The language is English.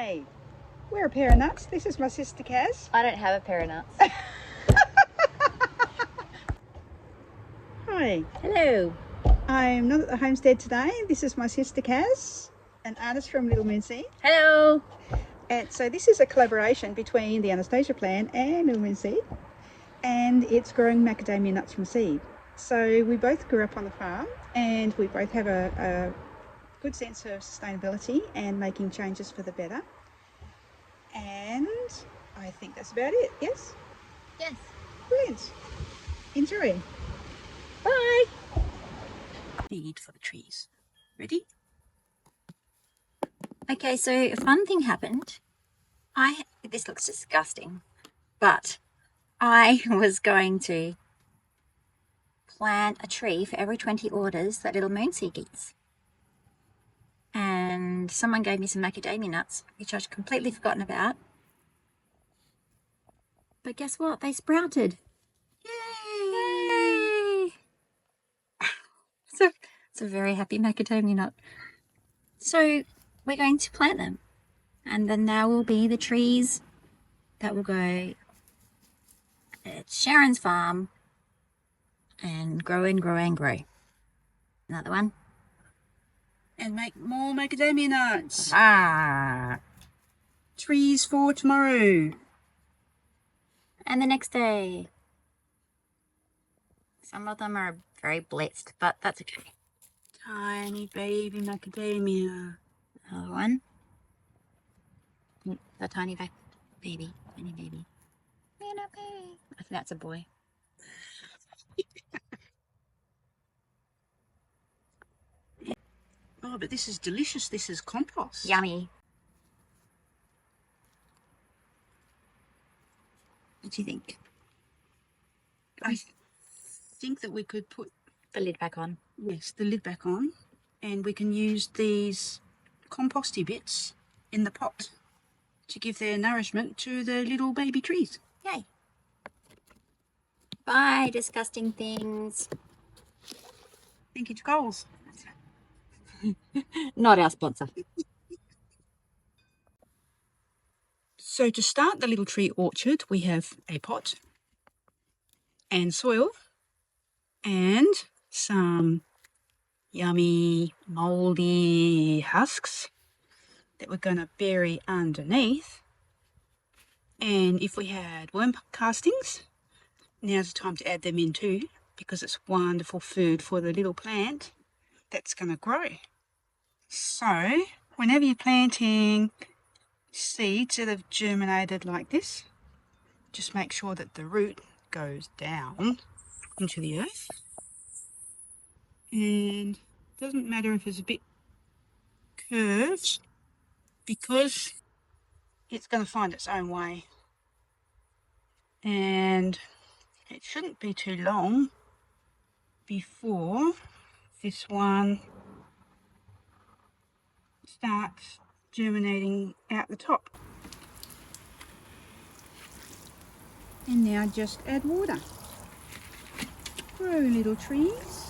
Hi, we're a pair of nuts. This is my sister Kaz. I don't have a pair of nuts. Hi. Hello. I'm not at the homestead today. This is my sister Kaz, an artist from Little Moonseed. Hello. And so this is a collaboration between the Anastasia Plan and Little Moonseed, and it's growing macadamia nuts from seed. So we both grew up on the farm and we both have a good sense of sustainability and making changes for the better. And I think that's about it. Yes? Yes. Brilliant. Enjoy. Bye. Need for the trees. Ready? Okay, so a fun thing happened. This looks disgusting, but I was going to plant a tree for every 20 orders that Little Moonseed gets. And someone gave me some macadamia nuts, which I'd completely forgotten about. But guess what? They sprouted. Yay! So it's a very happy macadamia nut. So we're going to plant them. And then there will be the trees that will go at Sharon's farm and grow and grow and grow. Another one. And make more macadamia nuts. Ah. Trees for tomorrow. And the next day. Some of them are very blitzed, but that's okay. Tiny baby macadamia. Another one. The tiny baby. Tiny baby. I think that's a boy. Oh, but this is delicious. This is compost. Yummy. What do you think? I think that we could put The lid back on. the lid back on, and we can use these composty bits in the pot to give their nourishment to the little baby trees. Yay. Bye, disgusting things. Thank you to Coles. Not our sponsor. So to start the little tree orchard, we have a pot and soil and some yummy mouldy husks that we're going to bury underneath. And if we had worm castings, now's the time to add them in too, because it's wonderful food for the little plant that's going to grow. So whenever you're planting seeds that have germinated like this, just make sure that the root goes down into the earth. And it doesn't matter if it's a bit curved, because it's going to find its own way. And it shouldn't be too long before this one starts germinating out the top. And now just add water. Grow little trees.